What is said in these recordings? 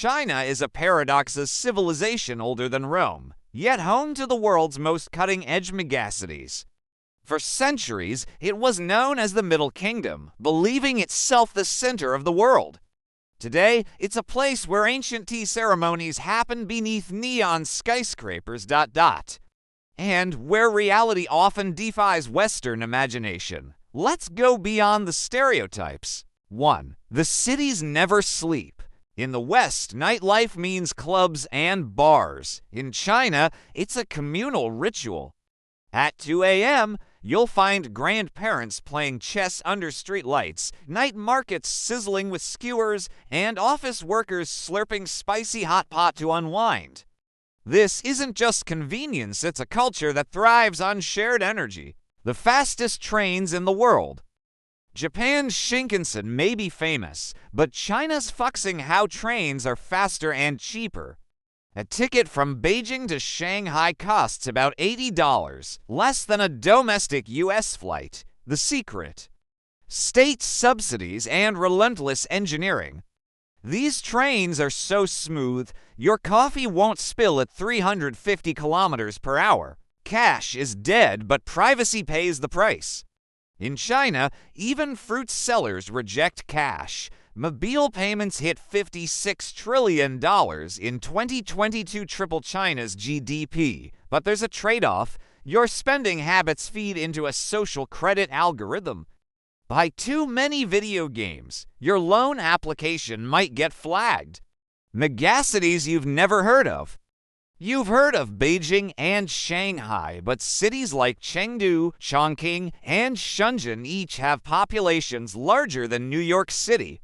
China is a paradox's civilization older than Rome, yet home to the world's most cutting-edge megacities. For centuries, it was known as the Middle Kingdom, believing itself the center of the world. Today, it's a place where ancient tea ceremonies happen beneath neon skyscrapers. And where reality often defies Western imagination. Let's go beyond the stereotypes. 1. The cities never sleep. In the West, nightlife means clubs and bars. In China, it's a communal ritual. At 2 a.m., you'll find grandparents playing chess under streetlights, night markets sizzling with skewers, and office workers slurping spicy hot pot to unwind. This isn't just convenience, it's a culture that thrives on shared energy. The fastest trains in the world. Japan's Shinkansen may be famous, but China's Fuxing trains are faster and cheaper. A ticket from Beijing to Shanghai costs about $80, less than a domestic U.S. flight. The secret: state subsidies and relentless engineering. These trains are so smooth, your coffee won't spill at 350 kilometers per hour. Cash is dead, but privacy pays the price. In China, even fruit sellers reject cash. Mobile payments hit $56 trillion in 2022, triple China's GDP. But there's a trade-off. Your spending habits feed into a social credit algorithm. Buy too many video games, your loan application might get flagged. Megacities you've never heard of. You've heard of Beijing and Shanghai, but cities like Chengdu, Chongqing, and Shenzhen each have populations larger than New York City.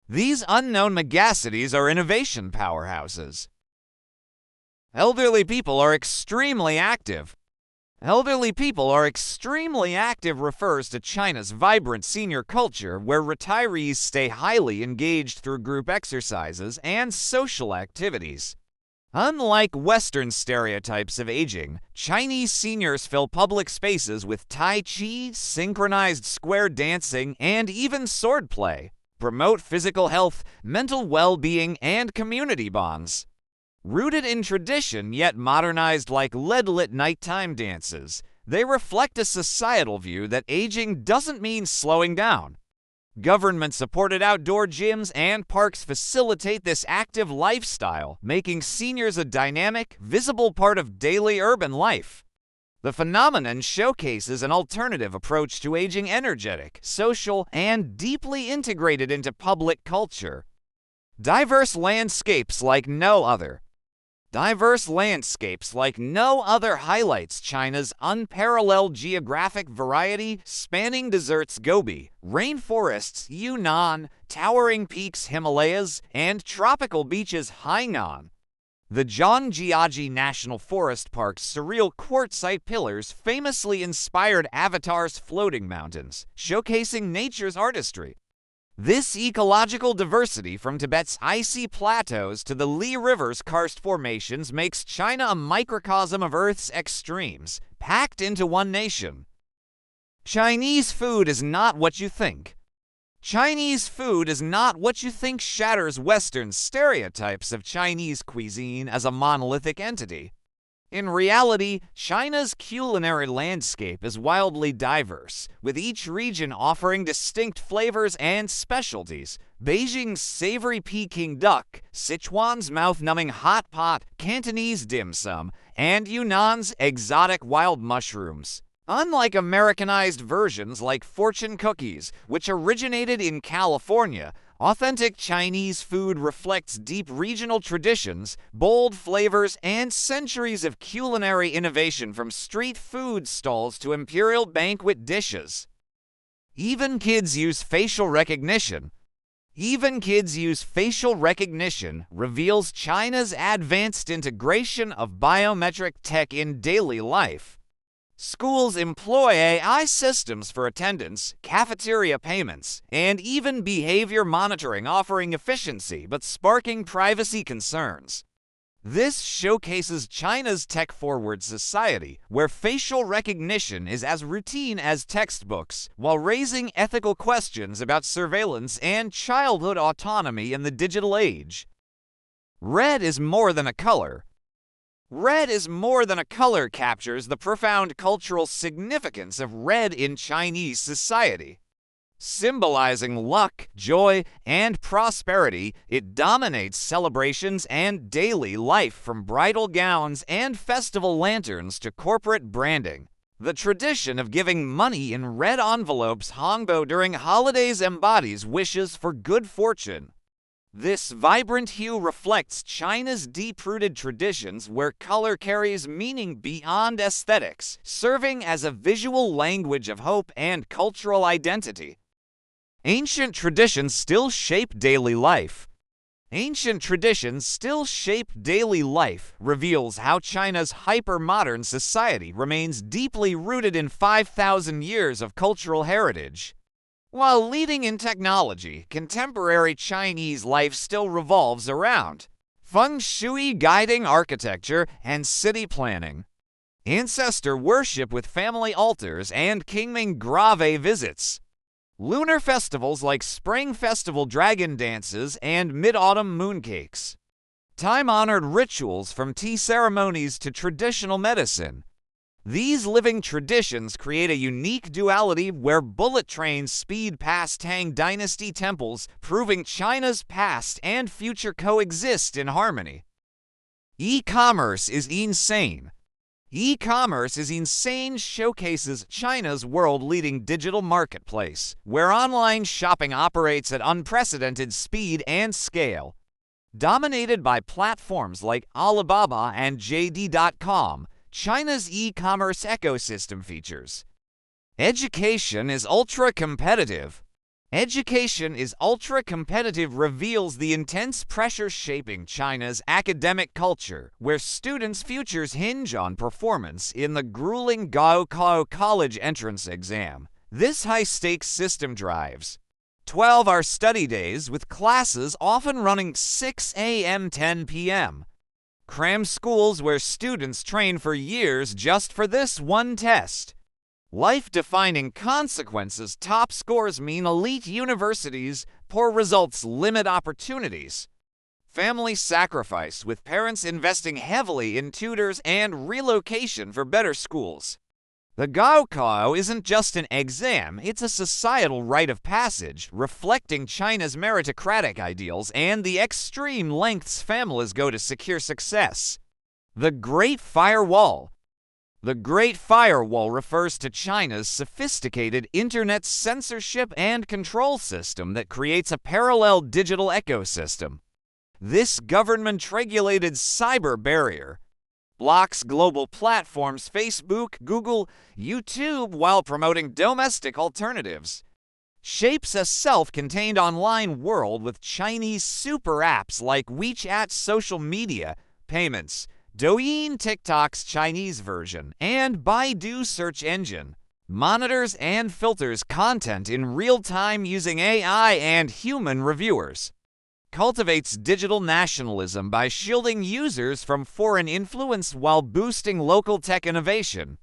These unknown megacities are innovation powerhouses. Elderly people are extremely active. Elderly people are extremely active refers to China's vibrant senior culture where retirees stay highly engaged through group exercises and social activities. Unlike Western stereotypes of aging, Chinese seniors fill public spaces with Tai Chi, synchronized square dancing, and even swordplay, promote physical health, mental well-being, and community bonds. Rooted in tradition yet modernized like LED-lit nighttime dances, they reflect a societal view that aging doesn't mean slowing down. Government-supported outdoor gyms and parks facilitate this active lifestyle, making seniors a dynamic, visible part of daily urban life. The phenomenon showcases an alternative approach to aging, energetic, social, and deeply integrated into public culture. Diverse landscapes like no other. Diverse landscapes like no other highlights China's unparalleled geographic variety, spanning deserts Gobi, rainforests Yunnan, towering peaks Himalayas, and tropical beaches Hainan. The Zhangjiajie National Forest Park's surreal quartzite pillars famously inspired Avatar's floating mountains, showcasing nature's artistry. This ecological diversity from Tibet's icy plateaus to the Li River's karst formations makes China a microcosm of Earth's extremes, packed into one nation. Chinese food is not what you think. Chinese food is not what you think shatters Western stereotypes of Chinese cuisine as a monolithic entity. In reality, China's culinary landscape is wildly diverse, with each region offering distinct flavors and specialties. Beijing's savory Peking duck, Sichuan's mouth-numbing hot pot, Cantonese dim sum, and Yunnan's exotic wild mushrooms. Unlike Americanized versions like fortune cookies, which originated in California, authentic Chinese food reflects deep regional traditions, bold flavors, and centuries of culinary innovation from street food stalls to imperial banquet dishes. Even kids use facial recognition. Even kids use facial recognition reveals China's advanced integration of biometric tech in daily life. Schools employ AI systems for attendance, cafeteria payments, and even behavior monitoring, offering efficiency but sparking privacy concerns. This showcases China's tech-forward society, where facial recognition is as routine as textbooks, while raising ethical questions about surveillance and childhood autonomy in the digital age. Red is more than a color. Red is more than a color captures the profound cultural significance of red in Chinese society. Symbolizing luck, joy, and prosperity, it dominates celebrations and daily life from bridal gowns and festival lanterns to corporate branding. The tradition of giving money in red envelopes hongbo during holidays embodies wishes for good fortune. This vibrant hue reflects China's deep-rooted traditions where color carries meaning beyond aesthetics, serving as a visual language of hope and cultural identity. Ancient traditions still shape daily life. Ancient traditions still shape daily life reveals how China's hyper-modern society remains deeply rooted in 5,000 years of cultural heritage. While leading in technology, contemporary Chinese life still revolves around feng shui guiding architecture and city planning, ancestor worship with family altars and Qingming Grave visits, lunar festivals like Spring Festival dragon dances and Mid-Autumn mooncakes, time-honored rituals from tea ceremonies to traditional medicine. These living traditions create a unique duality where bullet trains speed past Tang Dynasty temples, proving China's past and future coexist in harmony. E-commerce is insane. E-commerce is insane showcases China's world-leading digital marketplace, where online shopping operates at unprecedented speed and scale. Dominated by platforms like Alibaba and JD.com, China's e-commerce ecosystem features. Education is ultra-competitive. Education is ultra-competitive reveals the intense pressure shaping China's academic culture, where students' futures hinge on performance in the grueling Gaokao college entrance exam. This high-stakes system drives 12-hour study days with classes often running 6 a.m. 10 p.m. Cram schools where students train for years just for this one test. Life-defining consequences. Top scores mean elite universities, poor results limit opportunities. Family sacrifice, with parents investing heavily in tutors and relocation for better schools. The Gaokao isn't just an exam, it's a societal rite of passage, reflecting China's meritocratic ideals and the extreme lengths families go to secure success. The Great Firewall. The Great Firewall refers to China's sophisticated internet censorship and control system that creates a parallel digital ecosystem. This government-regulated cyber barrier blocks global platforms Facebook, Google, YouTube while promoting domestic alternatives. Shapes a self-contained online world with Chinese super apps like WeChat social media, payments, Douyin TikTok's Chinese version, and Baidu search engine. Monitors and filters content in real time using AI and human reviewers. Cultivates digital nationalism by shielding users from foreign influence while boosting local tech innovation.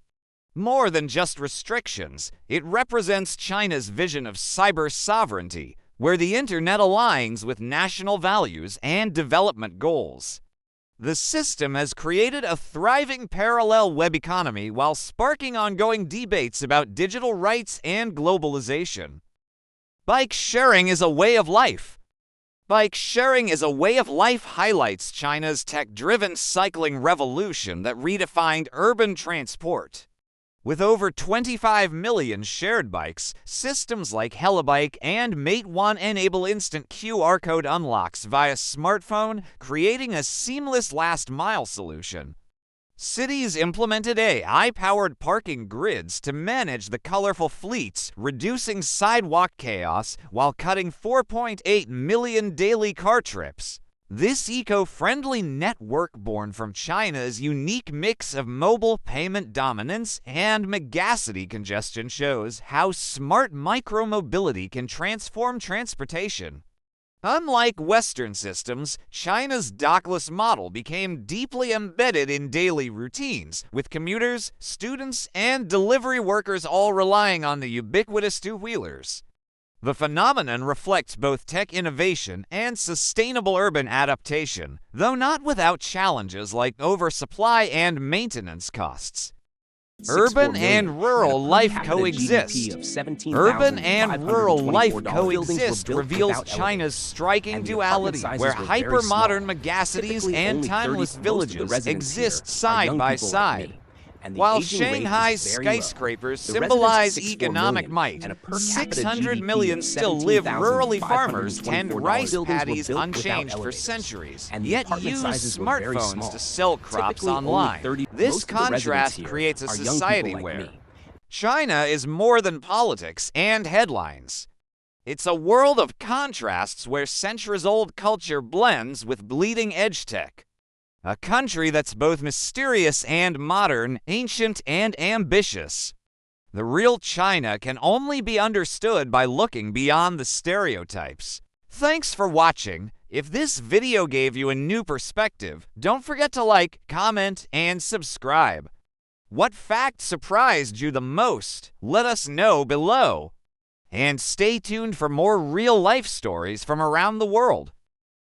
More than just restrictions, it represents China's vision of cyber sovereignty, where the internet aligns with national values and development goals. The system has created a thriving parallel web economy while sparking ongoing debates about digital rights and globalization. Bike sharing is a way of life. Bike sharing is a way of life highlights China's tech-driven cycling revolution that redefined urban transport. With over 25 million shared bikes, systems like Helibike and Matewan enable instant QR code unlocks via smartphone, creating a seamless last-mile solution. Cities implemented AI-powered parking grids to manage the colorful fleets, reducing sidewalk chaos while cutting 4.8 million daily car trips. This eco-friendly network, born from China's unique mix of mobile payment dominance and megacity congestion, shows how smart micromobility can transform transportation. Unlike Western systems, China's dockless model became deeply embedded in daily routines, with commuters, students, and delivery workers all relying on the ubiquitous two-wheelers. The phenomenon reflects both tech innovation and sustainable urban adaptation, though not without challenges like oversupply and maintenance costs. Urban and rural life coexist. Urban and rural life coexist reveals China's striking duality, where hyper-modern megacities and timeless villages exist side by side. While Shanghai's skyscrapers symbolize economic might, 600 million still live rurally. Farmers tend rice paddies unchanged for centuries, yet use smartphones to sell crops online. This contrast creates a society where China is more than politics and headlines. It's a world of contrasts where centuries-old culture blends with bleeding-edge tech. A country that's both mysterious and modern, ancient and ambitious. The real China can only be understood by looking beyond the stereotypes. Thanks for watching. If this video gave you a new perspective, don't forget to like, comment, and subscribe. What fact surprised you the most? Let us know below. And stay tuned for more real-life stories from around the world.